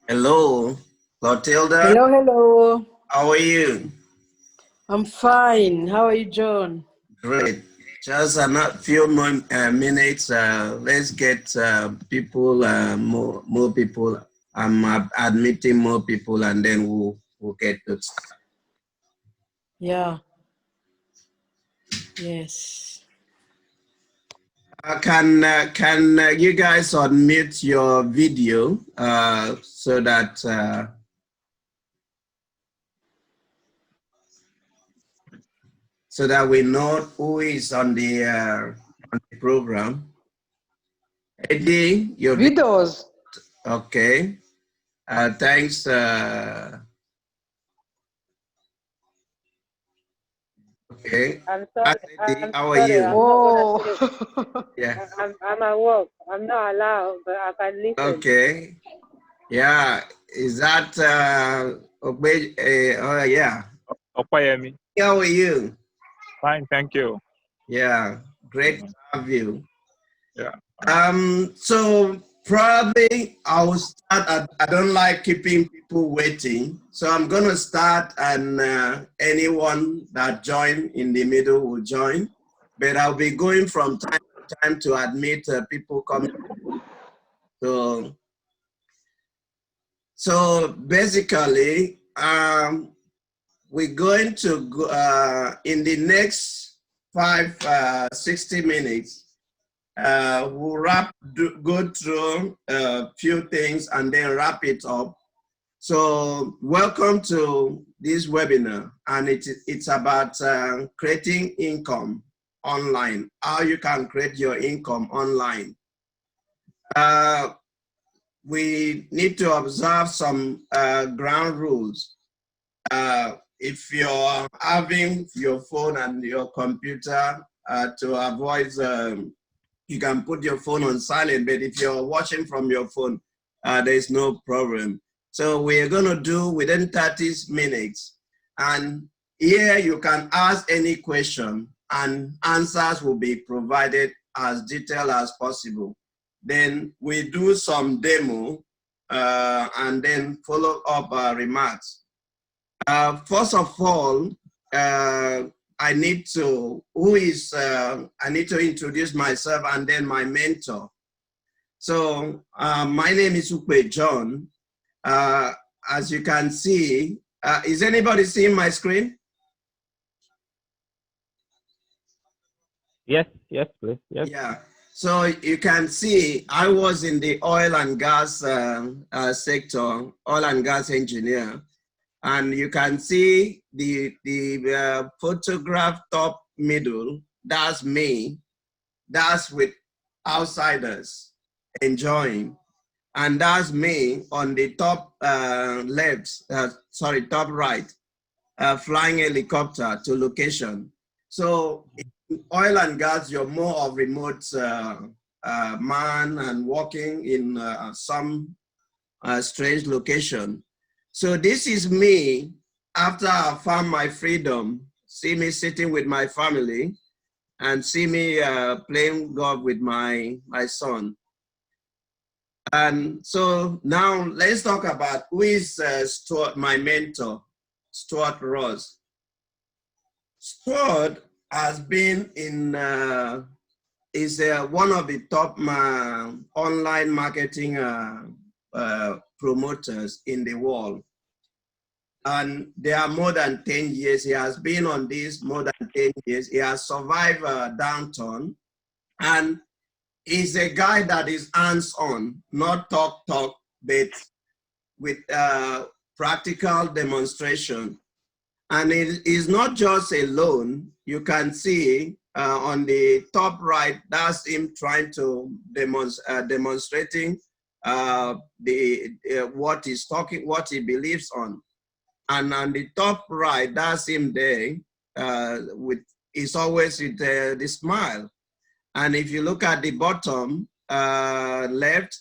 Hello, Clotilda. Hello, hello. How are you? I'm fine. How are you, John? Great. Just a few more minutes. Let's get people, more people. I'm admitting more people, and then we'll get to start. Yeah. Yes. Can you guys unmute your video so that we know who is on the program? Eddie, your video. Videos. Okay. Thanks. Okay. I'm Hi, sorry. Eddie. I'm How are sorry. you? I'm not gonna Oh, say. Yeah. I'm at work. I'm not allowed, but I can listen. Okay. Yeah. Is that oh yeah. Opayemi. How are you? Fine, thank you. Yeah. Great to have you. Yeah. So probably I will start. I don't like keeping people waiting, so I'm gonna start, and anyone that join in the middle will join. But I'll be going from time to time to admit people coming. So basically, we're going to go in the next 60 minutes. We'll go through a few things and then wrap it up. So welcome to this webinar, and it's about creating income online, how you can create your income online. We need to observe some ground rules. If you're having your phone and your computer to avoid you can put your phone on silent, but if you're watching from your phone, there's no problem. So we're gonna do within 30 minutes. And here you can ask any question and answers will be provided as detailed as possible. Then we do some demo and then follow up remarks. First of all, I need to introduce myself and then my mentor. So my name is Ukwe John. As you can see, is anybody seeing my screen? Yes, please. Yes. Yeah. So you can see I was in the oil and gas sector, oil and gas engineer. And you can see the photograph top middle, that's me. That's with outsiders enjoying. And that's me on the top top right, flying helicopter to location. So in oil and gas, you're more of remote man and working in some strange location. So this is me after I found my freedom. See me sitting with my family and see me playing golf with my son. And so now let's talk about who is Stuart, my mentor, Stuart Ross. Stuart has been in, is one of the top online marketing promoters in the world. And there are more than 10 years. He has been on this more than 10 years. He has survived a downturn. And he's a guy that is hands-on, not talk, but with practical demonstration. And it is not just alone. You can see on the top right, that's him trying to demonstrating what he's talking, what he believes on. And on the top right, that's him there he's always with the smile. And if you look at the bottom left,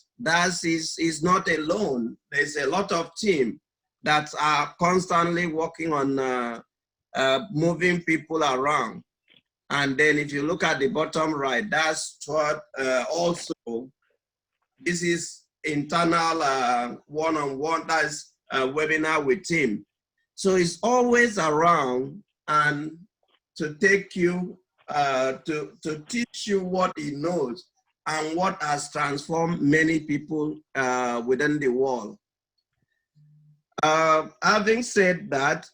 he's not alone. There's a lot of team that are constantly working on moving people around. And then if you look at the bottom right, that's what also, this is internal one-on-one, that's webinar with him. So he's always around and to take you, to teach you what he knows and what has transformed many people within the world. Having said that,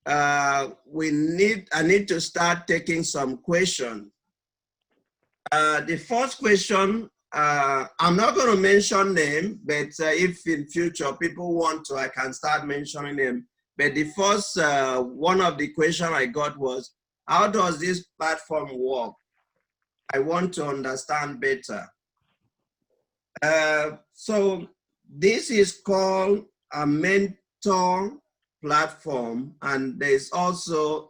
I need to start taking some questions. The first question, I'm not going to mention name, but if in future people want to, I can start mentioning them. But the first one of the question I got was, how does this platform work? I want to understand better. So this is called a mentor platform, and it's also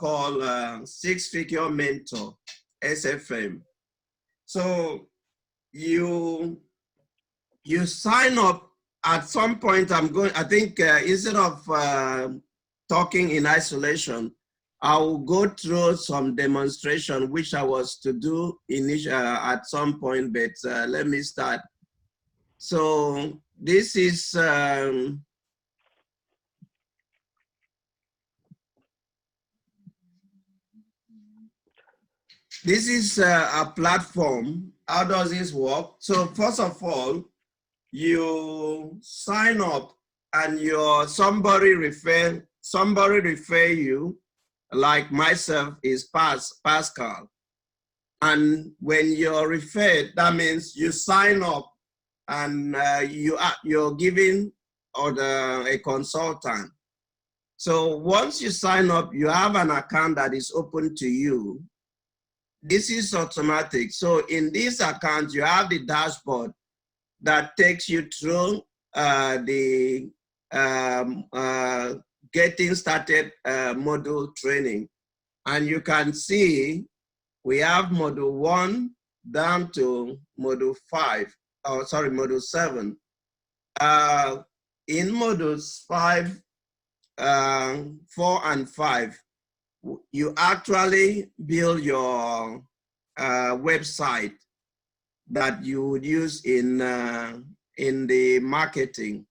called Six-Figure Mentor, SFM. So you sign up at some point. I think instead of talking in isolation, I will go through some demonstration which I was to do at some point, but let me start. So this is a platform. How does this work? So first of all, you sign up and somebody refer you, like myself is Pascal. And when you're referred, that means you sign up and you're giving a consultant. So once you sign up, you have an account that is open to you. This is automatic. So in this account, you have the dashboard that takes you through the getting started module training. And you can see we have module 1 down to module 7. In modules 5, 4, and 5, you actually build your website that you would use in the marketing.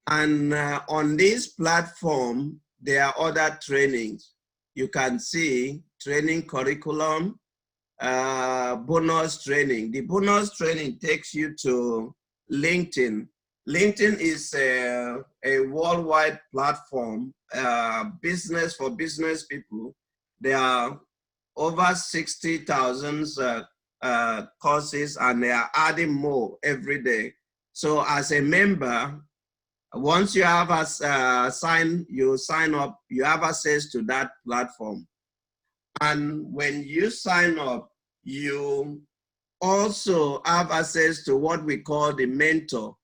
And on this platform, there are other trainings. You can see training curriculum, bonus training. The bonus training takes you to LinkedIn. LinkedIn is a worldwide platform, business for business people. There are over 60,000 courses, and they are adding more every day. So as a member, once you have you sign up, you have access to that platform. And when you sign up, you also have access to what we call the mentor.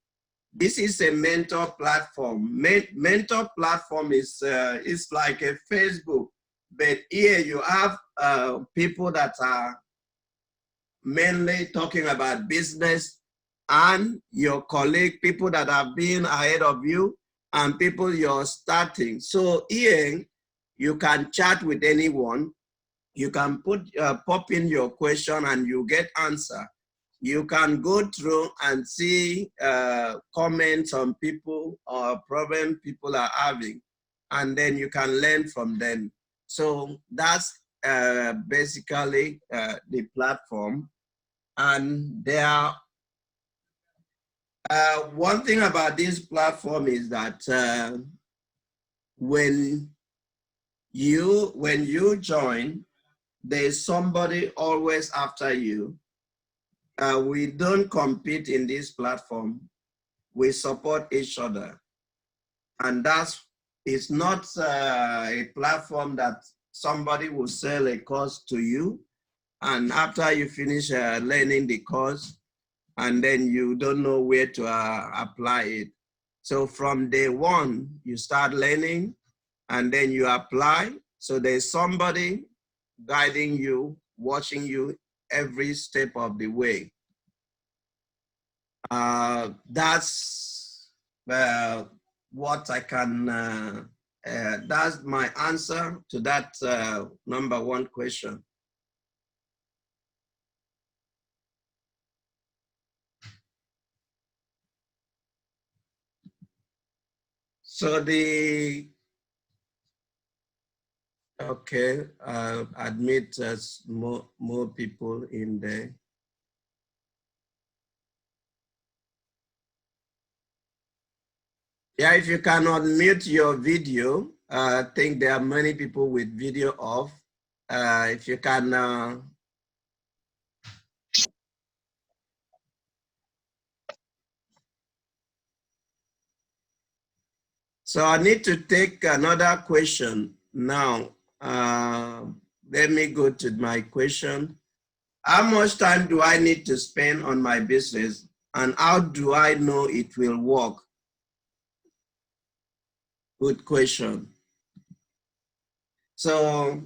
This is a mentor platform. Mentor platform is like a Facebook, but here you have people that are mainly talking about business, and your colleague, people that have been ahead of you, and people you're starting. So here you can chat with anyone. You can pop in your question and you get answer. You can go through and see comments on people or problem people are having, and then you can learn from them. So that's basically the platform. And there are, one thing about this platform is that when you join, there's somebody always after you. We don't compete in this platform. We support each other. And it's not a platform that somebody will sell a course to you, and after you finish learning the course, and then you don't know where to apply it. So from day one, you start learning, and then you apply. So there's somebody guiding you, watching you every step of the way. That's what I can, that's my answer to that number one question. So okay, admit more people in there. Yeah, if you cannot mute your video, I think there are many people with video off. If you can, so I need to take another question now. Let me go to my question. How much time do I need to spend on my business, and how do I know it will work? Good question. So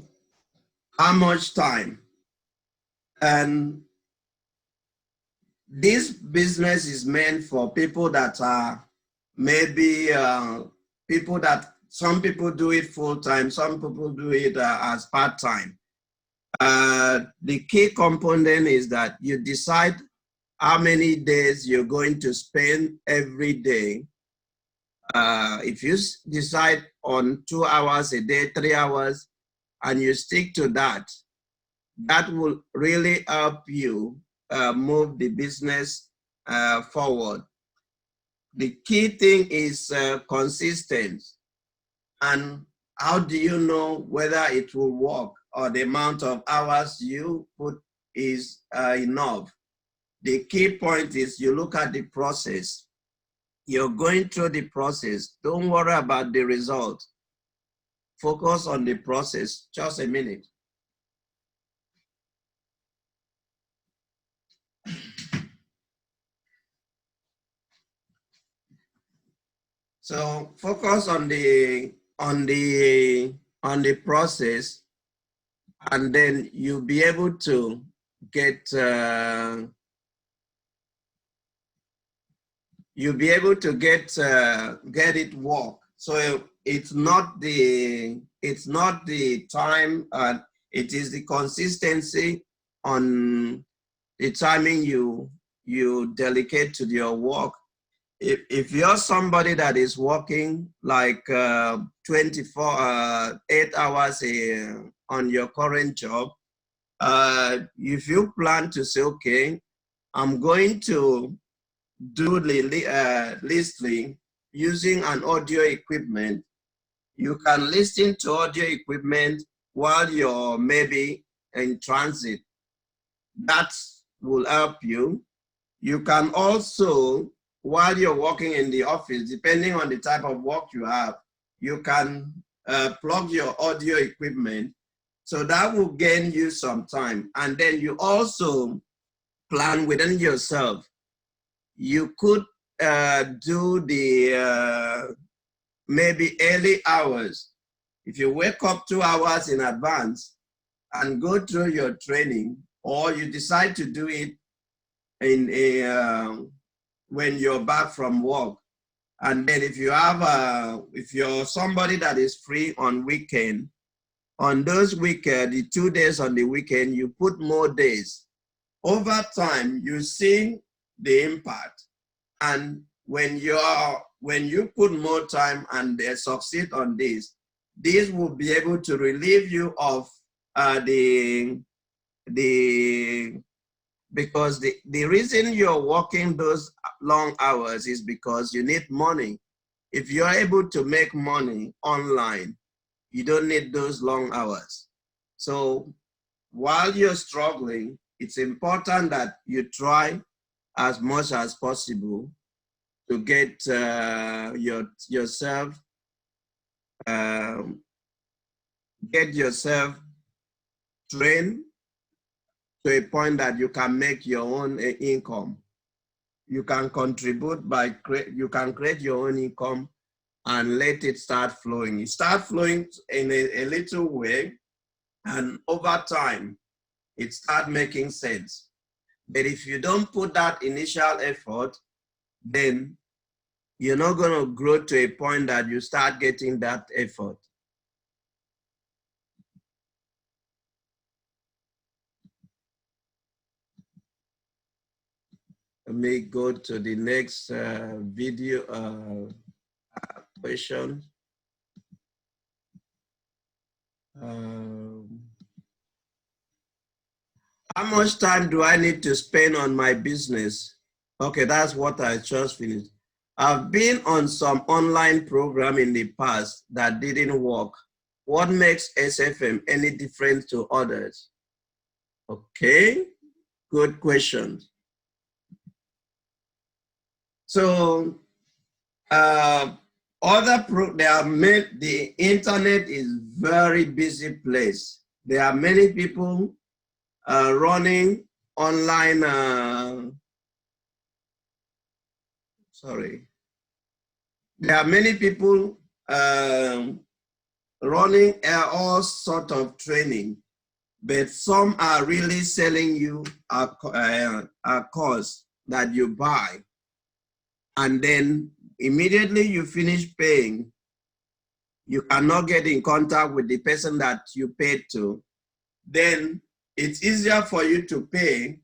how much time? And this business is meant for people that are maybe people that some people do it full time, some people do it as part time. The key component is that you decide how many days you're going to spend every day. If you decide on 2 hours a day, 3 hours, and you stick to that, that will really help you move the business forward. The key thing is consistency. And how do you know whether it will work or the amount of hours you put is enough? The key point is you look at the process. You're going through the process. Don't worry about the result. Focus on the process. Just a minute. So focus on the process, and then you'll be able to get get it work. So it's not the time, it is the consistency on the timing you delegate to your work. If you're somebody that is working like 8 hours on your current job, if you plan to say, okay, I'm going to do the listening using an audio equipment, you can listen to audio equipment while you're maybe in transit. That will help you. You can also, while you're working in the office, depending on the type of work you have, you can plug your audio equipment. So that will gain you some time. And then you also plan within yourself. You could do the maybe early hours. If you wake up 2 hours in advance and go through your training, or you decide to do it in when you're back from work. And then if you're somebody that is free on weekend, on those weekend, the 2 days on the weekend, you put more days. Over time, you see the impact. And when you put more time and they succeed on this will be able to relieve you of because the reason you're working those long hours is because you need money. If you're able to make money online, you don't need those long hours. So while you're struggling, it's important that you try as much as possible to get yourself trained to a point that you can make your own income. You can contribute you can create your own income and let it start flowing. It start flowing in a little way, and over time, it start making sense. But if you don't put that initial effort, then you're not going to grow to a point that you start getting that effort. Let me go to the next video. question. How much time do I need to spend on my business? Okay, that's what I just finished. I've been on some online program in the past that didn't work. What makes SFM any different to others? Okay, good question. So, the internet is very busy place. There are many people running online, there are many people running all sort of training, but some are really selling you a course that you buy, and then immediately you finish paying, you cannot get in contact with the person that you paid to. Then it's easier for you to pay,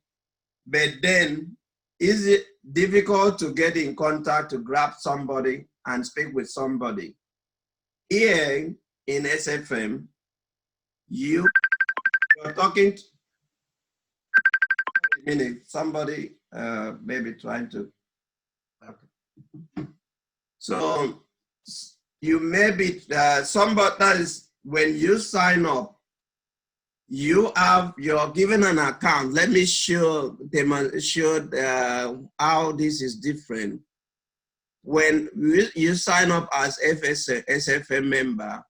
but then is it difficult to get in contact to grab somebody and speak with somebody? Here in SFM, you're talking to, a minute, somebody maybe trying to, so you may be, somebody that is, when you sign up, you're given an account. Let me show how this is different. When you sign up as SFM member,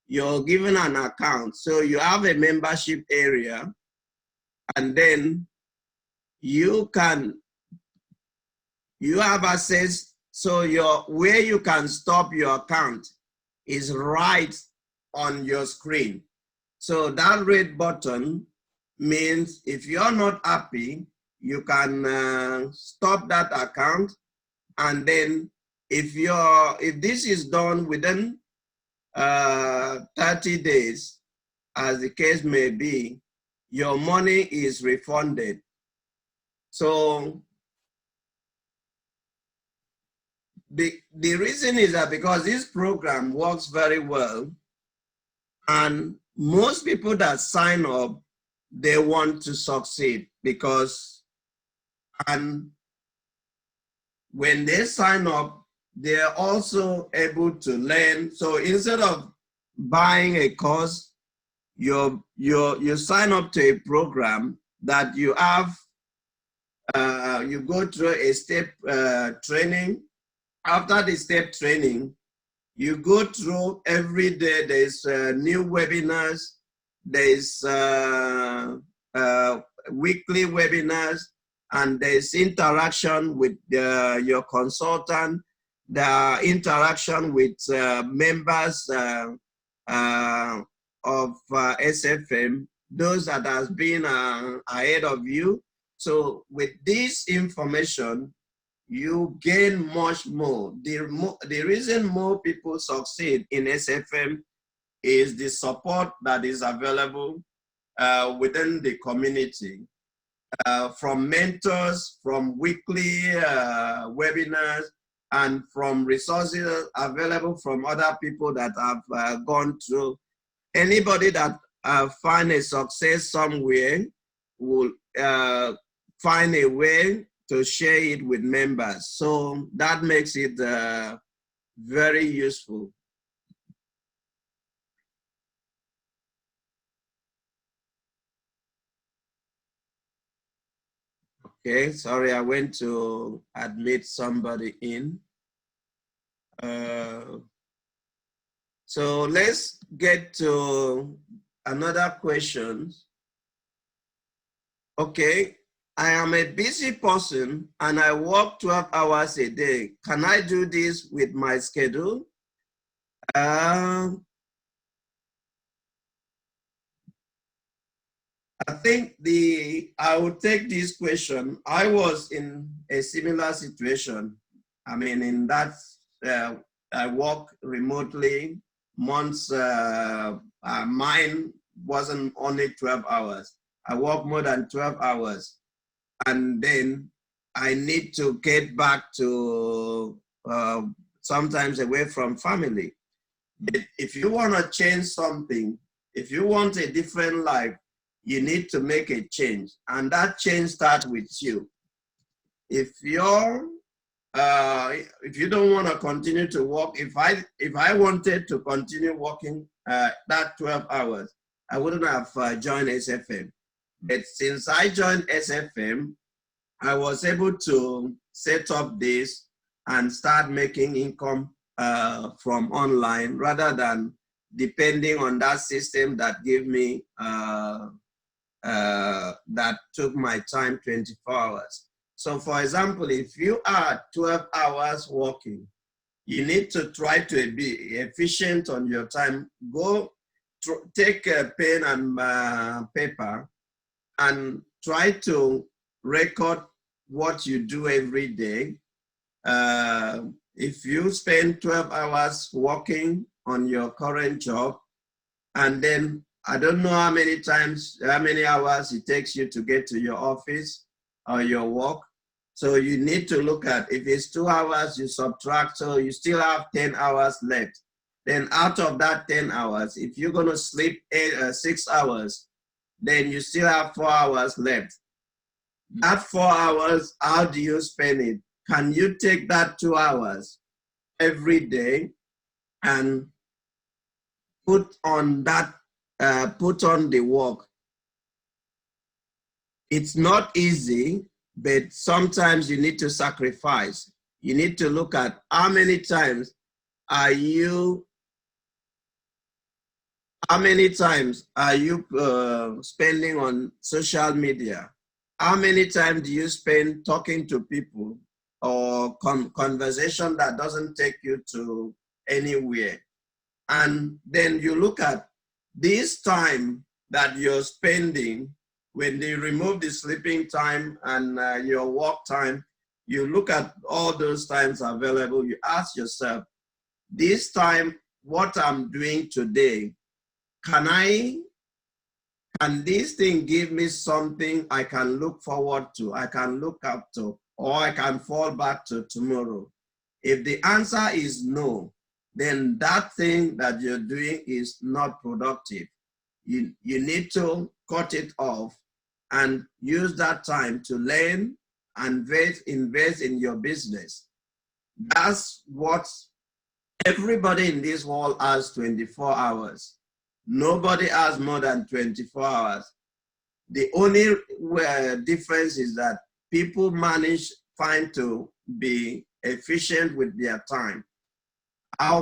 you're given an account. So you have a membership area, and then you have access. So where you can stop your account is right on your screen. So that red button means if you're not happy, you can stop that account, and then if this is done within 30 days, as the case may be, your money is refunded. So the reason is that because this program works very well, and most people that sign up, they want to succeed, because, and when they sign up, they're also able to learn. So instead of buying a course, you sign up to a program that you have, you go through a step training. After the step training, you go through every day. There's new webinars, there's weekly webinars, and there's interaction with your consultant, the interaction with members of SFM, those that has been ahead of you. So with this information, you gain much more. The reason more people succeed in SFM is the support that is available within the community, from mentors, from weekly webinars, and from resources available from other people that have gone through. Anybody that find a success somewhere will find a way to share it with members. So that makes it very useful. Okay, sorry, I went to admit somebody in. So let's get to another question. Okay, I am a busy person and I work 12 hours a day. Can I do this with my schedule? I think I will take this question. I was in a similar situation. I mean, in that I work remotely. Months, mine wasn't only 12 hours. I work more than 12 hours. And then I need to get back to sometimes away from family. But if you want to change something, if you want a different life, you need to make a change. And that change starts with you. If you don't want to continue to work, if I wanted to continue working that 12 hours, I wouldn't have joined SFM. But since I joined SFM, I was able to set up this and start making income from online rather than depending on that system that gave me, that took my time 24 hours. So for example, if you are 12 hours working, you need to try to be efficient on your time. Go take a pen and paper and try to record what you do every day. If you spend 12 hours working on your current job, and then I don't know how many hours it takes you to get to your office or your work. So you need to look at, if it's 2 hours, you subtract, so you still have 10 hours left. Then out of that 10 hours, if you're gonna sleep 6 hours, then you still have 4 hours left. That 4 hours, how do you spend it? Can you take that 2 hours every day and put on the work? It's not easy, but sometimes you need to sacrifice. You need to look at how many times are you spending on social media? How many times do you spend talking to people or conversation that doesn't take you to anywhere? And then you look at this time that you're spending. When they remove the sleeping time and your work time, you look at all those times available. You ask yourself, this time, what I'm doing today, can this thing give me something I can look forward to, I can look up to, or I can fall back to tomorrow? If the answer is no, then that thing that you're doing is not productive. You need to cut it off and use that time to learn and invest in your business. That's what everybody in this world has. 24 hours. Nobody has more than 24 hours. The only difference is that people find to be efficient with their time.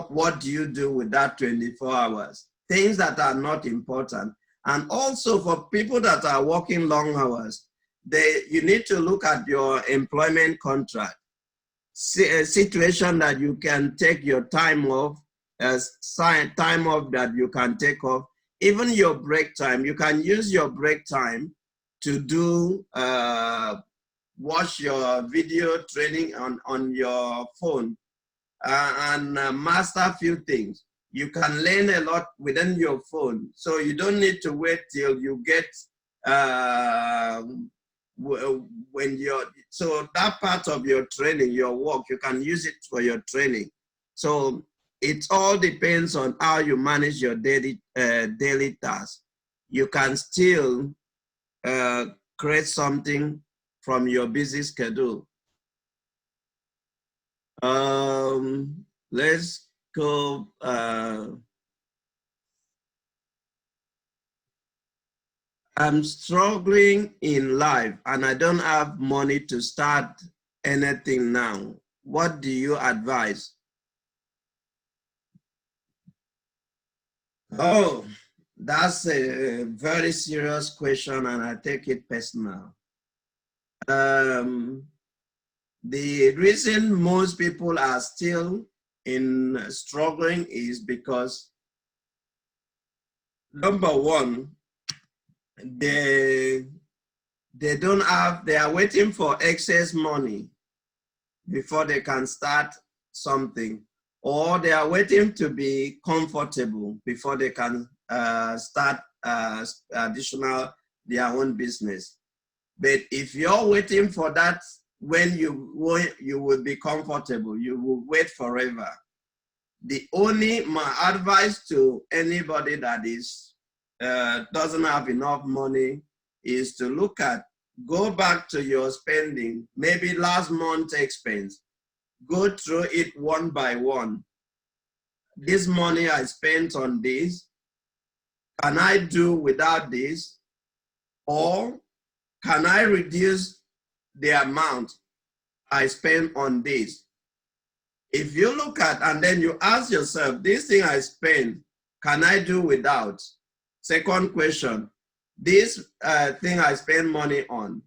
What do you do with that 24 hours? Things that are not important. And also for people that are working long hours, you need to look at your employment contract. A situation that you can take your time off, time off that you can take off. Even your break time, you can use your break time to do, watch your video training on your phone and master a few things. You can learn a lot within your phone. So you don't need to wait till you get, so that part of your training, your work, you can use it for your training. So it all depends on how you manage your daily tasks. You can still create something from your busy schedule. Let's go. I'm struggling in life and I don't have money to start anything now. What do you advise? Oh, that's a very serious question and I take it personal. The reason most people are still struggling is because, number one, they are waiting for excess money before they can start something, or they are waiting to be comfortable before they can start their own business. But if you're waiting for that when you will be comfortable. You will wait forever. My advice to anybody that is doesn't have enough money is to go back to your spending, maybe last month's expense. Go through it one by one. This money I spent on this, can I do without this? Or can I reduce the amount I spend on this? If you look at and then you ask yourself, this thing I spend, can I do without? Second question, this thing I spend money on,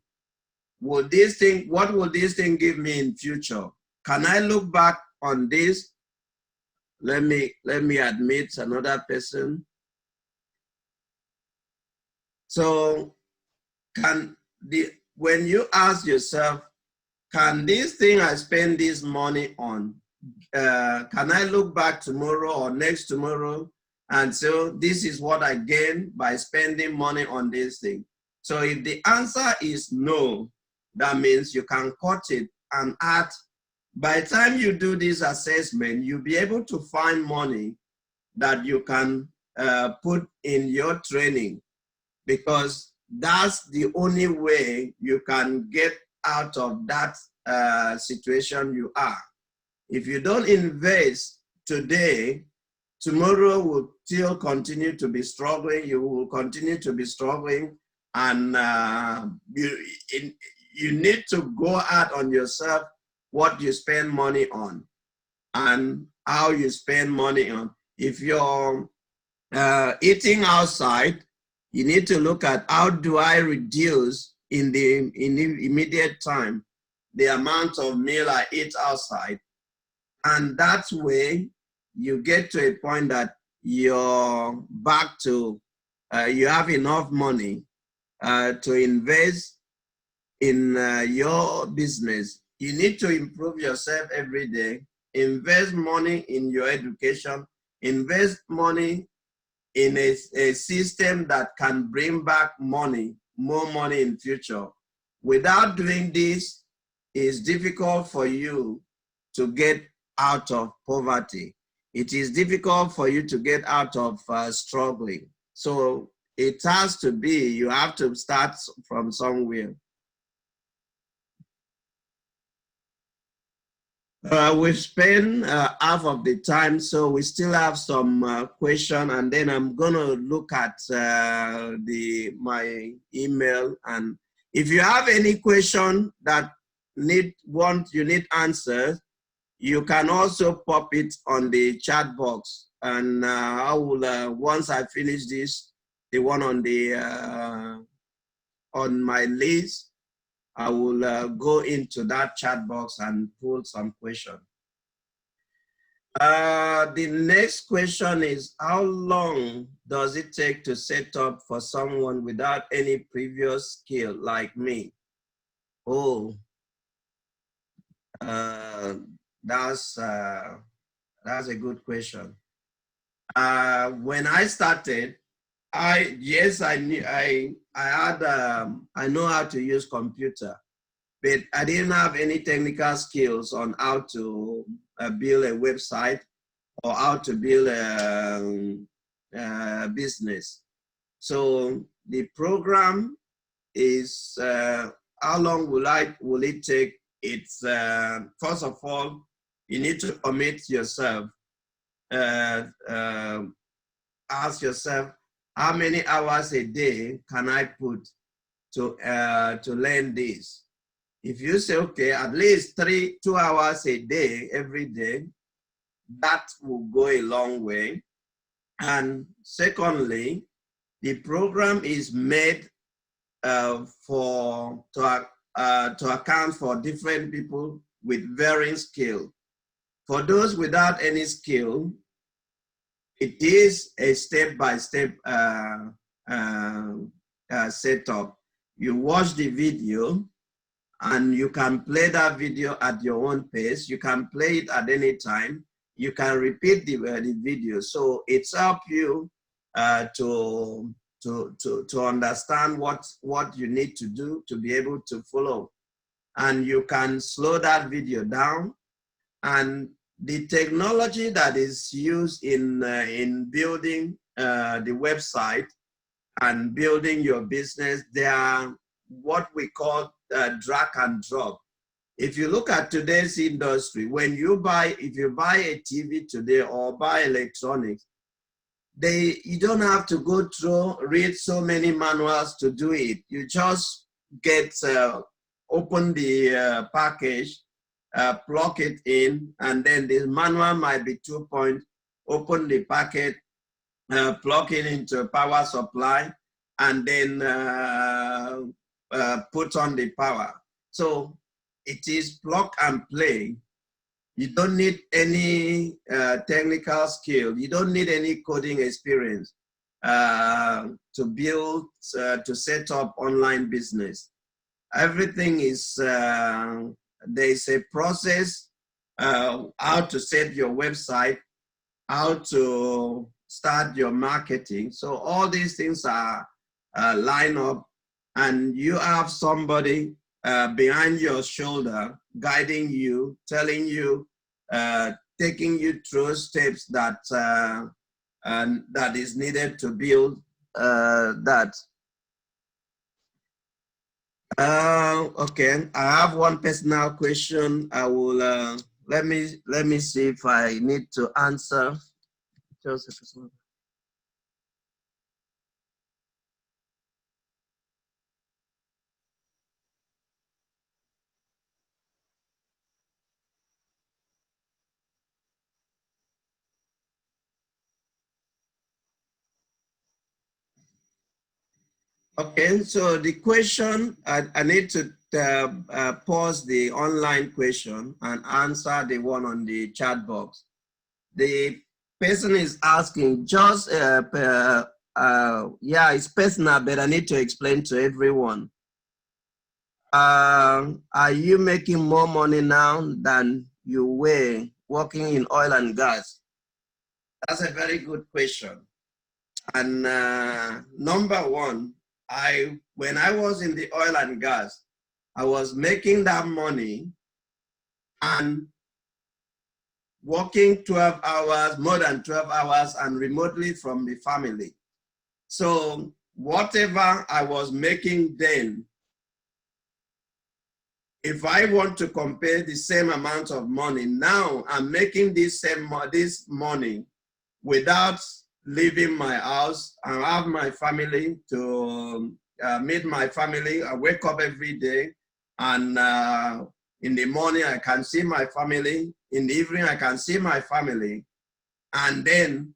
what will this thing give me in future? Can I look back on this? Let me admit another person. So when you ask yourself, can this thing I spend this money on, can I look back tomorrow or next tomorrow and say, oh, this is what I gain by spending money on this thing? So if the answer is no, that means you can cut it and add. By the time you do this assessment, you'll be able to find money that you can put in your training, because that's the only way you can get out of that situation you are. If you don't invest today, tomorrow will still continue to be struggling. You will continue to be struggling, and you need to go out on yourself what you spend money on and how you spend money on. If you're eating outside, you need to look at how do I reduce in the immediate time the amount of meal I eat outside. And that way you get to a point that you're back to, you have enough money to invest in your business. You need to improve yourself every day. Invest money in your education. Invest money in a system that can bring back money, more money in future. Without doing this, it's difficult for you to get out of poverty. It is difficult for you to get out of struggling. So it has to be, you have to start from somewhere. We've spent half of the time, so we still have some question, and then I'm gonna look at my email. And if you have any question that you need answers, you can also pop it on the chat box, and I will once I finish this, the one on the on my list, I will go into that chat box and pull some questions. The next question is, how long does it take to set up for someone without any previous skill like me? Oh, that's a good question. When I started, I know how to use computer, but I didn't have any technical skills on how to build a website or how to build a business. So the program is, how long will it take? It's first of all, you need to commit yourself. Ask yourself, how many hours a day can I put to learn this? If you say, okay, at least 2 hours a day, every day, that will go a long way. And secondly, the program is made to account for different people with varying skill. For those without any skill, it is a step-by-step setup. You watch the video, and you can play that video at your own pace. You can play it at any time. You can repeat the video. So it's up you to understand what you need to do to be able to follow and you can slow that video down. And the technology that is used in building the website and building your business, they are what we call drag and drop. If you look at today's industry, if you buy a TV today or buy electronics, you don't have to go through, read so many manuals to do it. You just open the package, plug it in, and then the manual might be 2 point, open the packet, plug it into a power supply, and then put on the power. So it is plug and play. You don't need any technical skill. You don't need any coding experience to build, to set up online business. Everything is, there's a process, how to set your website, how to start your marketing. So all these things are lined up, and you have somebody behind your shoulder guiding you, telling you, taking you through steps that that is needed to build that. Okay, I have one personal question. I will let me see if I need to answer. Just a second. Okay, so the question, I need to pause the online question and answer the one on the chat box. The person is asking, just, yeah, it's personal, but I need to explain to everyone. Are you making more money now than you were working in oil and gas? That's a very good question. And number one, when I was in the oil and gas, I was making that money and working 12 hours, more than 12 hours, and remotely from the family. So whatever I was making then, if I want to compare the same amount of money, now I'm making this money without leaving my house. I have my family to meet my family. I wake up every day, and in the morning I can see my family. In the evening I can see my family. And then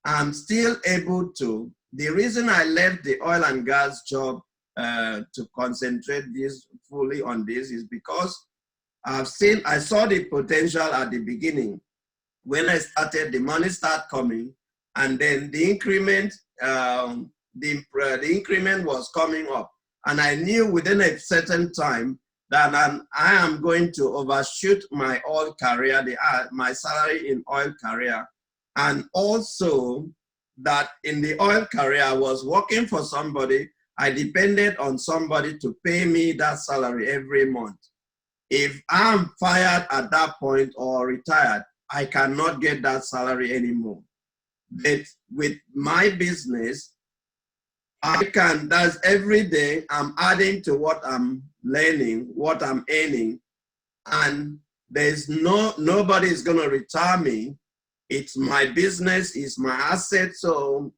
I'm still able to. The reason I left the oil and gas job to concentrate fully on this is because I saw the potential at the beginning. When I started, the money started coming, and then the increment, the increment was coming up, and I knew within a certain time that I am going to overshoot my oil career, my salary in oil career, and also that in the oil career I was working for somebody. I depended on somebody to pay me that salary every month. If I'm fired at that point or retired, I cannot get that salary anymore. But with my business, I can, that's every day I'm adding to what I'm learning, what I'm earning, and there's nobody is gonna retire me. It's my business, it's my asset. So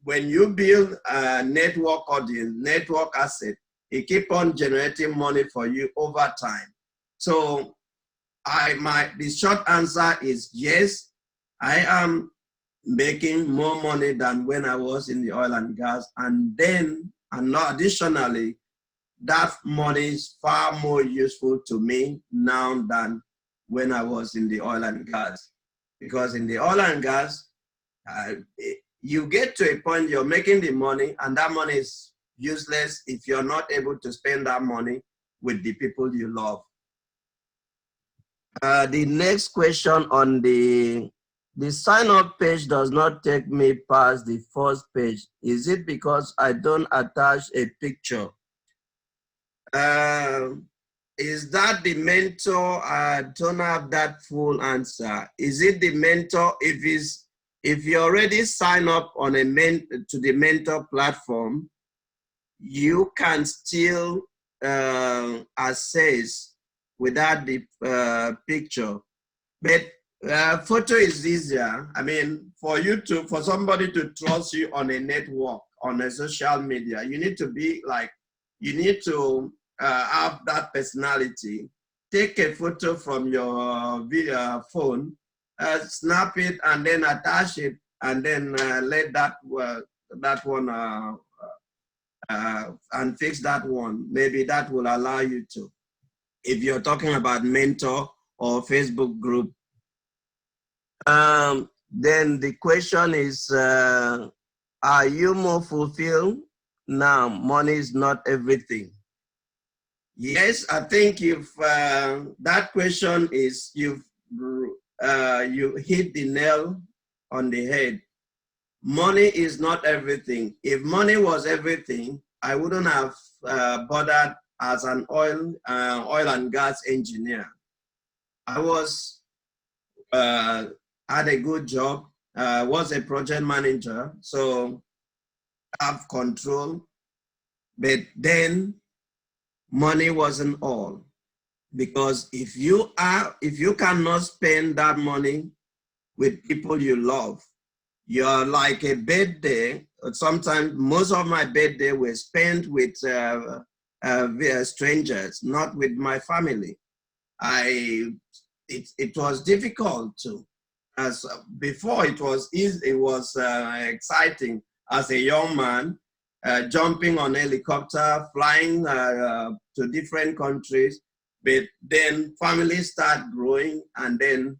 when you build a network audience, network asset, it keep on generating money for you over time. So the short answer is yes, I am making more money than when I was in the oil and gas. And then, additionally, that money is far more useful to me now than when I was in the oil and gas. Because in the oil and gas, you get to a point you're making the money, and that money is useless if you're not able to spend that money with the people you love. The next question on the sign-up page does not take me past the first page. Is it because I don't attach a picture? Is that the mentor? I don't have that full answer. Is it the mentor? If you already sign up on to the mentor platform, you can still assess without the picture. But photo is easier. I mean, for somebody to trust you on a network, on a social media, you need to be like, you need to have that personality. Take a photo from your video phone, snap it, and then attach it, and then let that one and fix that one. Maybe that will allow you to. If you're talking about mentor or Facebook group, then the question is, are you more fulfilled now? Money is not everything. Yes, I think if that question is, you hit the nail on the head. Money is not everything. If money was everything, I wouldn't have bothered as an oil and gas engineer. I was had a good job, was a project manager, so have control. But then money wasn't all, because if you cannot spend that money with people you love, you're like a birthday. Sometimes most of my birthday were spent with strangers, not with my family. It was difficult to. As before, it was easy. It was exciting as a young man, jumping on helicopter, flying to different countries. But then families start growing, and then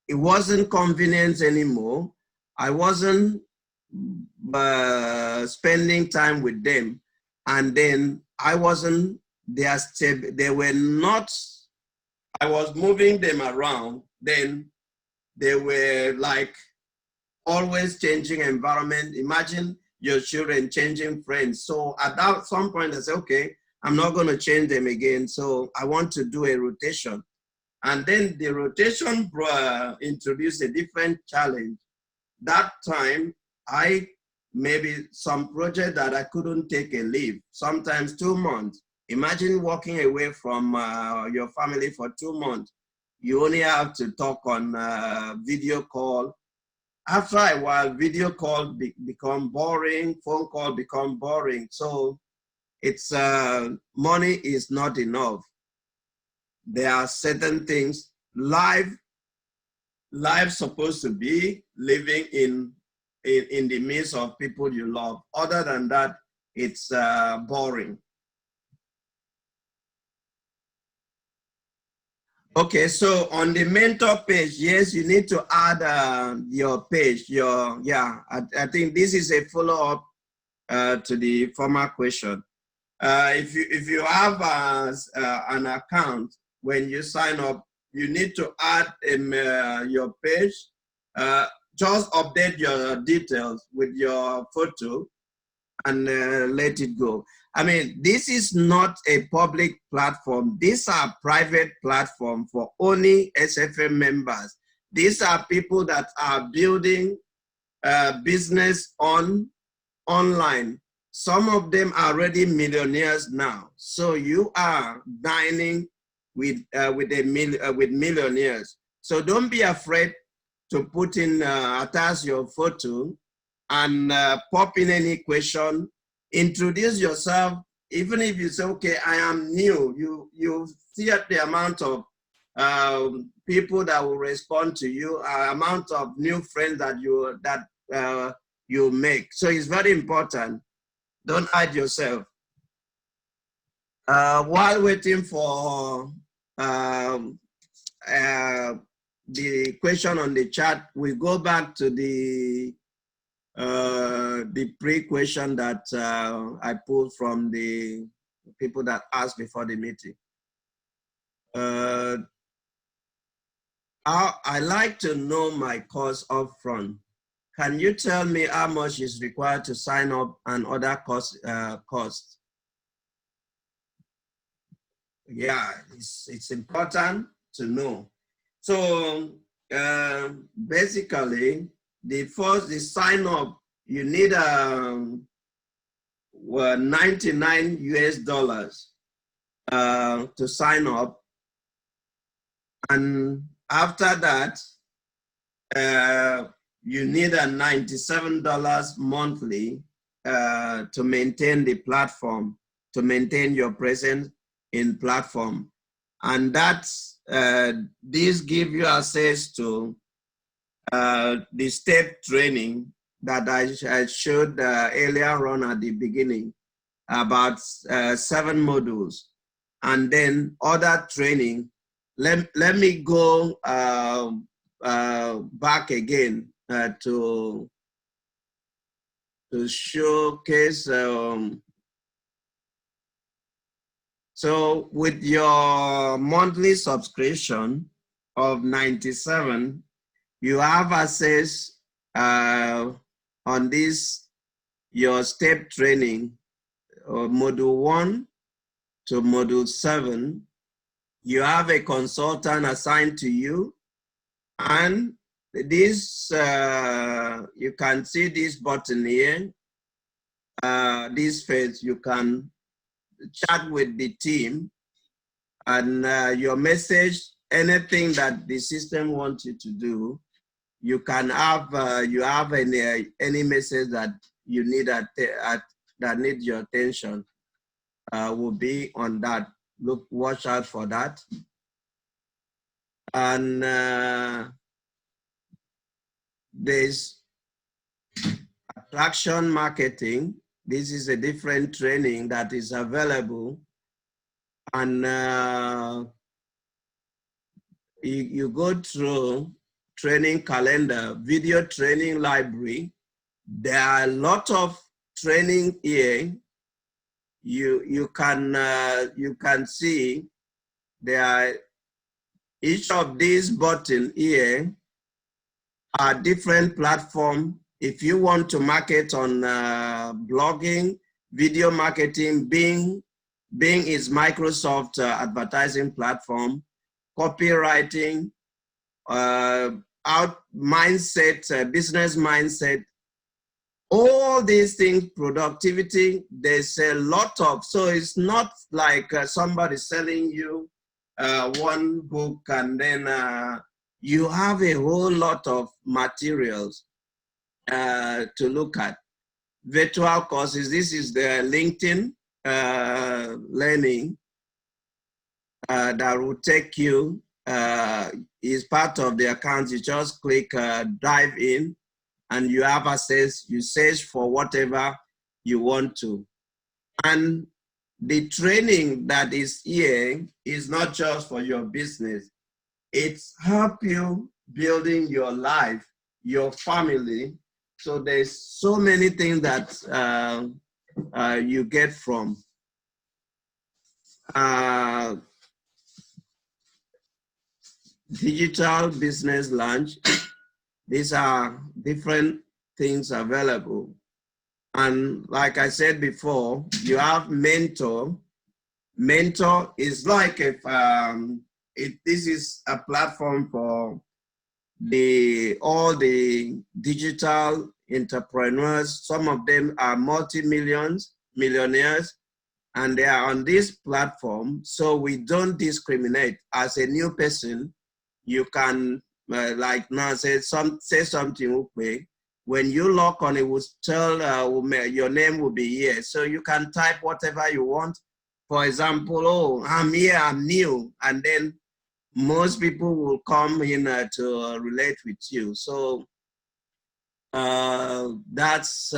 it wasn't convenient anymore. I wasn't spending time with them, and then I wasn't there. They were not. I was moving them around. Then they were like always changing environment. Imagine your children changing friends. So at some point, I said, okay, I'm not going to change them again. So I want to do a rotation. And then the rotation introduced a different challenge. That time, maybe some project that I couldn't take a leave, sometimes 2 months. Imagine walking away from your family for 2 months. You only have to talk on video call. After a while, video call become boring, phone call become boring. So it's money is not enough. There are certain things life supposed to be living in the midst of people you love. Other than that, it's boring. Okay, so on the mentor page, yes, you need to add your page. I think this is a follow-up to the former question. If you have an account, when you sign up, you need to add your page. Just update your details with your photo and let it go. I mean, this is not a public platform. These are private platform for only SFM members. These are people that are building business online. Some of them are already millionaires now. So you are dining with millionaires. So don't be afraid to put in, attach your photo and pop in any question. Introduce yourself. Even if you say, okay, I am new, you see the amount of people that will respond to you, amount of new friends that you make. So it's very important. Don't hide yourself. While waiting for the question on the chat, we go back to the pre-question that I pulled from the people that asked before the meeting. I like to know my cost up front. Can you tell me how much is required to sign up and other costs? yeah, it's important to know. So basically, the sign up, you need well, 99 US dollars to sign up. And after that, you need a $97 monthly to maintain the platform, to maintain your presence in platform. And that's, this give you access to the step training that I showed earlier on at the beginning, about 7 modules. And then other training. Let me go back again to showcase. So with your monthly subscription of 97, you have access on this, your step training, module 1 to module 7. You have a consultant assigned to you, and this, you can see this button here, this phase, you can chat with the team, and your message, anything that the system wants you to do, you can have, you have any message that you need that needs your attention, will be on that. Watch out for that. And there's attraction marketing. This is a different training that is available. And you go through training calendar, video training library. There are a lot of training here. You can see there are, each of these buttons here are different platforms. If you want to market on blogging, video marketing, Bing is Microsoft advertising platform, copywriting, mindset, business mindset, all these things, productivity, there's a lot of, so it's not like somebody selling you one book and then you have a whole lot of materials to look at. Virtual courses, this is the LinkedIn learning that will take you, is part of the account. You just click dive in and you have access, you search for whatever you want to. And the training that is here is not just for your business. It's help you building your life, your family. So there's so many things that you get from. Digital business launch. These are different things available. And like I said before, you have mentor. Mentor is like this is a platform for all the digital entrepreneurs. Some of them are millionaires, and they are on this platform. So we don't discriminate. As a new person, you can like now say something. Okay. When you log on, it will tell your name will be here. So you can type whatever you want. For example, oh, I'm here, I'm new. And then most people will come in to relate with you. So that's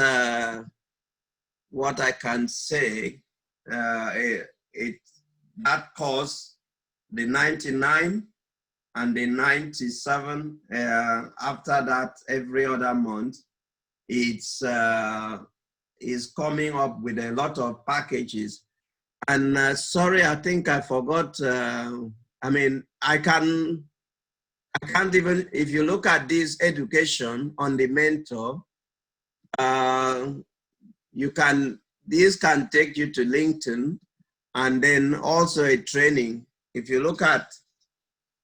what I can say. That costs the 99 and the 97. After that, every other month, it's is coming up with a lot of packages. And sorry, I think I forgot. I mean, I can't even, if you look at this education on the mentor, this can take you to LinkedIn. and then also a training. If you look at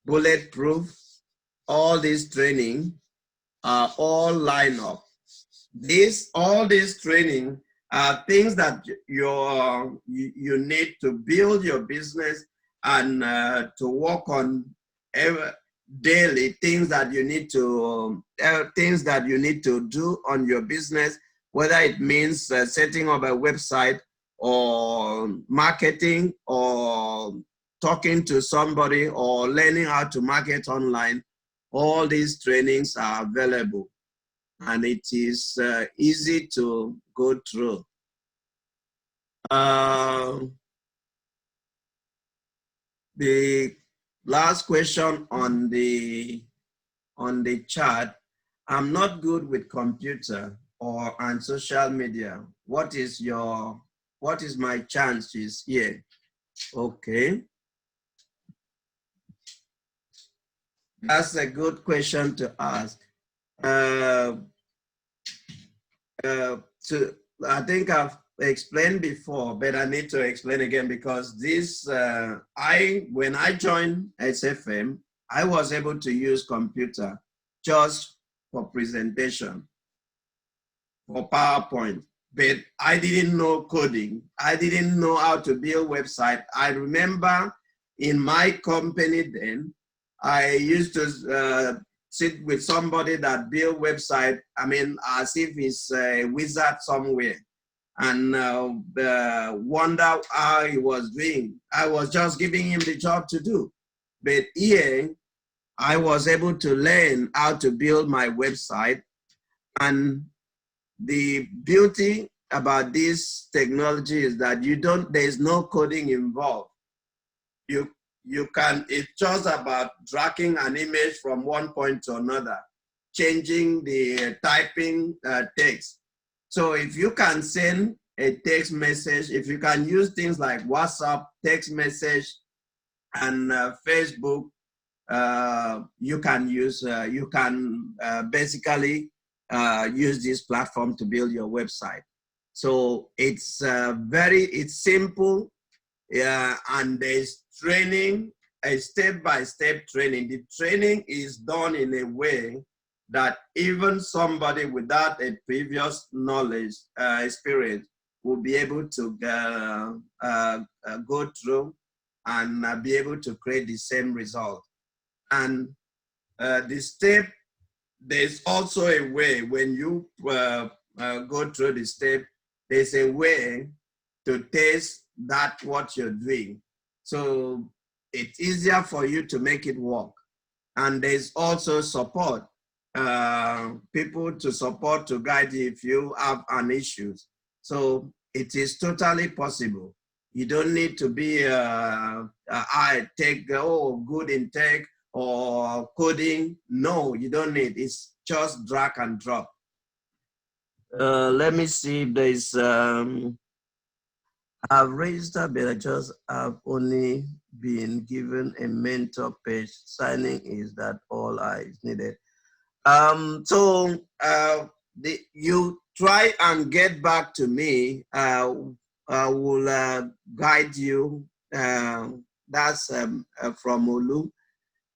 Bulletproof, all this training are all line up. All this training are things that you need to build your business and to work on daily things that you need to do on your business, whether it means setting up a website or marketing or talking to somebody or learning how to market online. All these trainings are available and it is easy to go through. The last question on the chat: I'm not good with computer and social media. What is my chances here? Okay, that's a good question to ask. I think I've explained before, but I need to explain again because when I joined SFM, I was able to use computer just for presentation, for PowerPoint, but I didn't know coding. I didn't know how to build website. I remember in my company then, I used to sit with somebody that build website, as if he's a wizard somewhere, and wonder how he was doing. I was just giving him the job to do. But here, I was able to learn how to build my website. And the beauty about this technology is that there's no coding involved. It's just about dragging an image from one point to another, changing the typing text. So if you can send a text message, if you can use things like WhatsApp, text message, and Facebook, you can basically use this platform to build your website. So it's simple. Yeah, and there's training, a step-by-step training. The training is done in a way that even somebody without a previous knowledge, experience, will be able to go through and be able to create the same result. And there's also a way when you go through the step, there's a way to test what you're doing. So it's easier for you to make it work. And there's also support, people to support, to guide you if you have an issue. So it is totally possible. You don't need to be good in tech or coding. No, you don't need. It's just drag and drop. Let me see if there's I've registered, but I've only been given a mentor page. Signing is that all is needed. You try and get back to me. I will guide you. That's from Olu.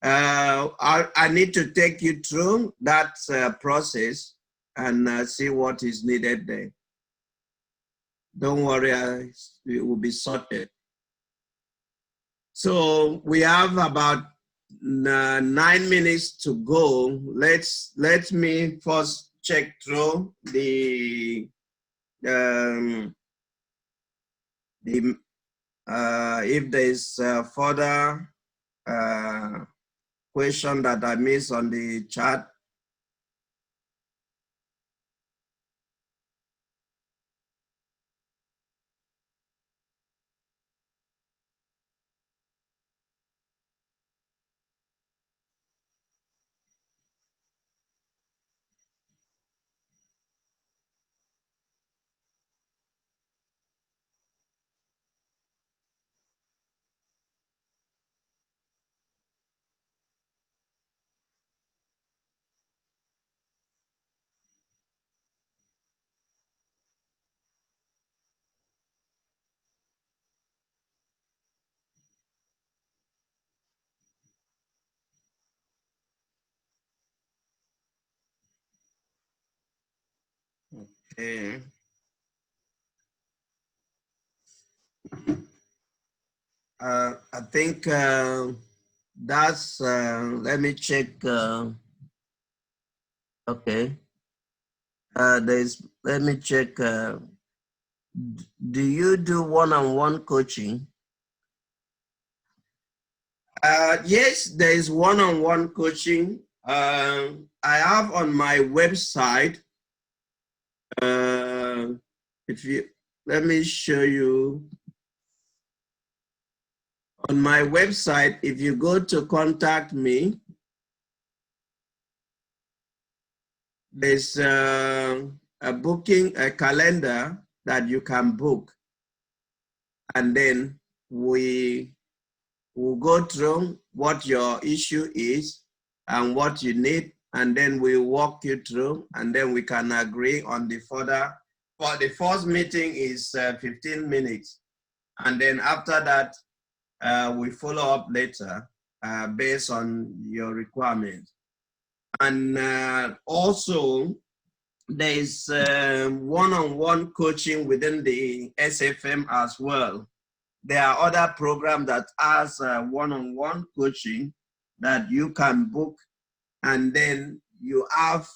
I need to take you through that process and see what is needed there. Don't worry, it will be sorted. So we have about 9 minutes to go. Let me first check through if there's further question that I missed on the chat. Okay. I think that's, let me check. Okay. Let me check. Do you do one-on-one coaching? Yes, there is one-on-one coaching. I have on my website, if you, let me show you. On my website, if you go to contact me, there's a booking, a calendar that you can book. And then we will go through what your issue is and what you need. And then we walk you through, and then we can agree on the further. For the first meeting is 15 minutes. And then after that, we follow up later based on your requirements. And also, there is one-on-one coaching within the SFM as well. There are other programs that has one-on-one coaching that you can book, and then you have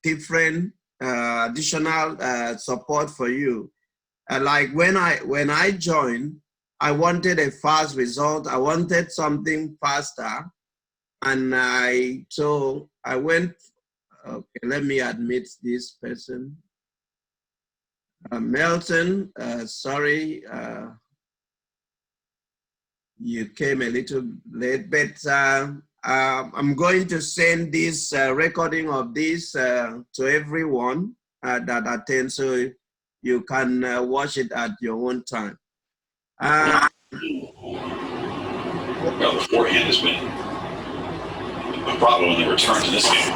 different additional support for you. Like when I joined, I wanted a fast result. I wanted something faster, and I went. Okay, let me admit this person. Melton, sorry, you came a little late, but I'm going to send this recording of this to everyone that attends, so you can watch it at your own time. Well, beforehand has been a problem when they return to this game.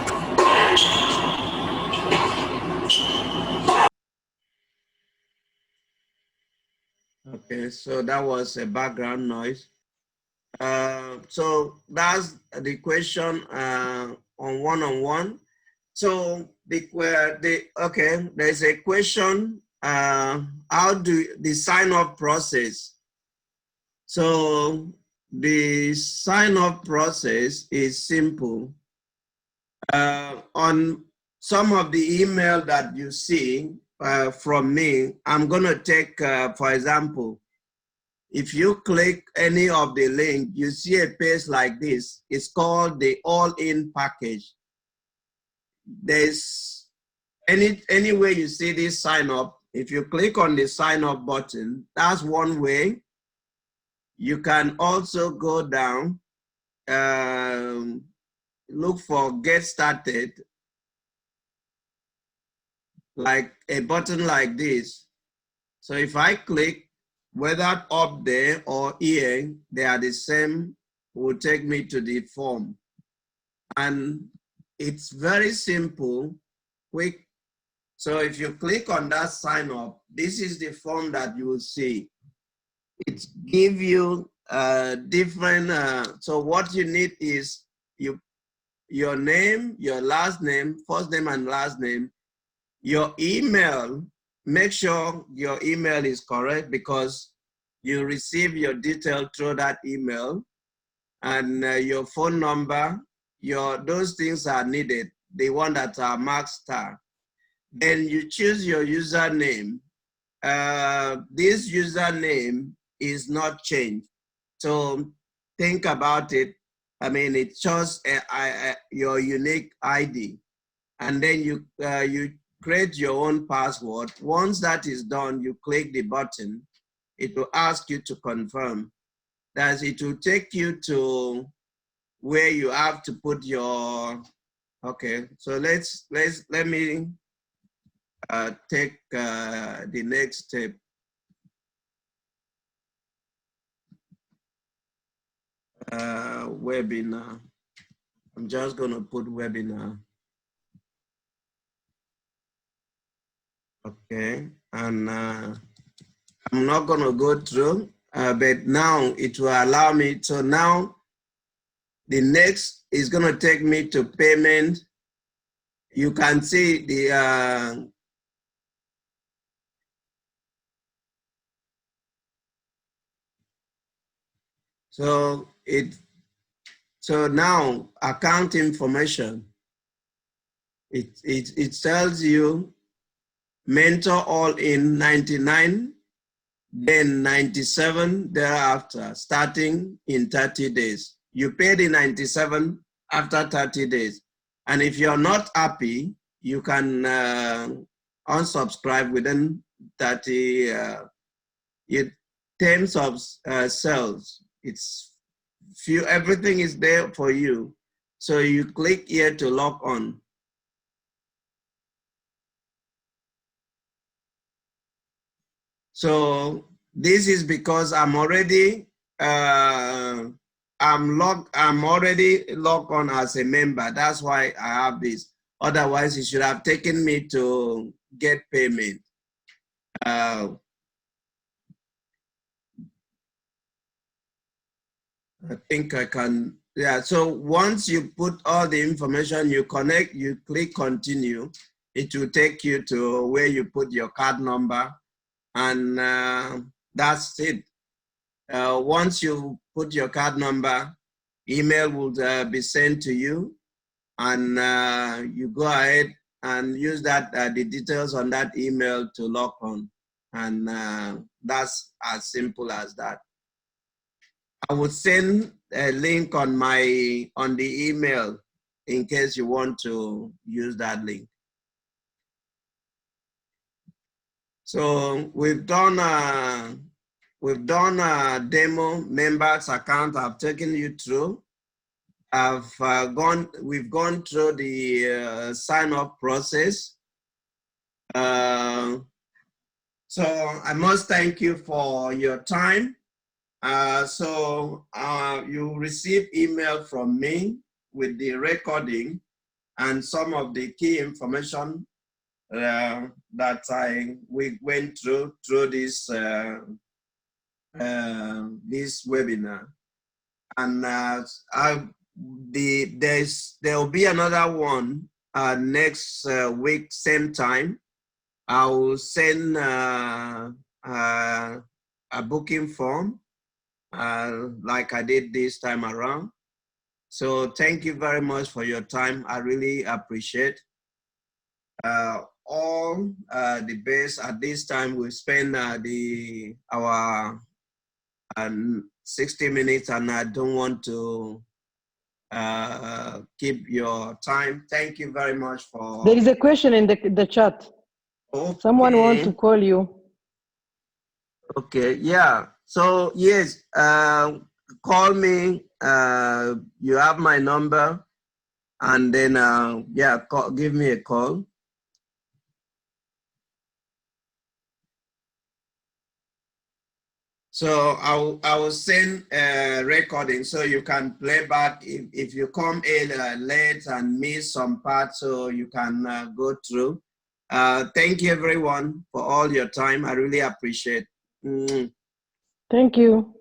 Okay, so that was a background noise. So that's the question on one-on-one. So okay, there's a question, how do the sign-up process? So the sign-up process is simple. On some of the email that you see from me, I'm gonna take, for example, if you click any of the link, you see a page like this. It's called the all-in package. There's any way you see this sign up, if you click on the sign up button, that's one way. You can also go down, look for get started, like a button like this. So if I click, whether up there or here, they are the same, will take me to the form. And it's very simple, quick. So if you click on that sign up, this is the form that you will see. It gives you different, so what you need is your name, your last name, first name and last name, your email. Make sure your email is correct because you receive your detail through that email, and your phone number, those things are needed, the one that are marked star. Then you choose your username. This username is not changed. So think about it. I mean, it's just your unique ID. And then you create your own password. Once that is done, you click the button. It will ask you to confirm. That it will take you to where you have to put your, okay. So let me take the next step. Webinar. I'm just gonna put webinar. Okay, and I'm not gonna go through, but now it will allow me. So now the next is gonna take me to payment. you can see the so now account information. It tells you mentor all in 99, then 97 thereafter, starting in 30 days. You pay the 97 after 30 days. And if you're not happy, you can unsubscribe within 30 terms of sales. It's everything is there for you. So you click here to log on. So this is because I'm already I'm already logged on as a member. That's why I have this. Otherwise, it should have taken me to get payment. I think I can. Yeah. So once you put all the information, you connect, you click continue. It will take you to where you put your card number, and that's it. Once you put your card number, email will be sent to you, and you go ahead and use that the details on that email to log on, and that's as simple as that. I will send a link on the email in case you want to use that link. So we've done a demo members account. I've taken you through. We've gone through the sign up process. So I must thank you for your time. You receive email from me with the recording and some of the key information that we went through this this webinar. And there will be another one next week, same time. I will send a booking form like I did this time around. So thank you very much for your time. I really appreciate all the best. At this time, we spend our 60 minutes, and I don't want to keep your time. Thank you very much for. There is a question in the chat. Okay. Someone wants to call you. Okay, yeah. So yes, call me. You have my number, and then yeah, give me a call. So I will send a recording so you can play back if you come in late and miss some parts, so you can go through. Thank you everyone for all your time. I really appreciate. Thank you.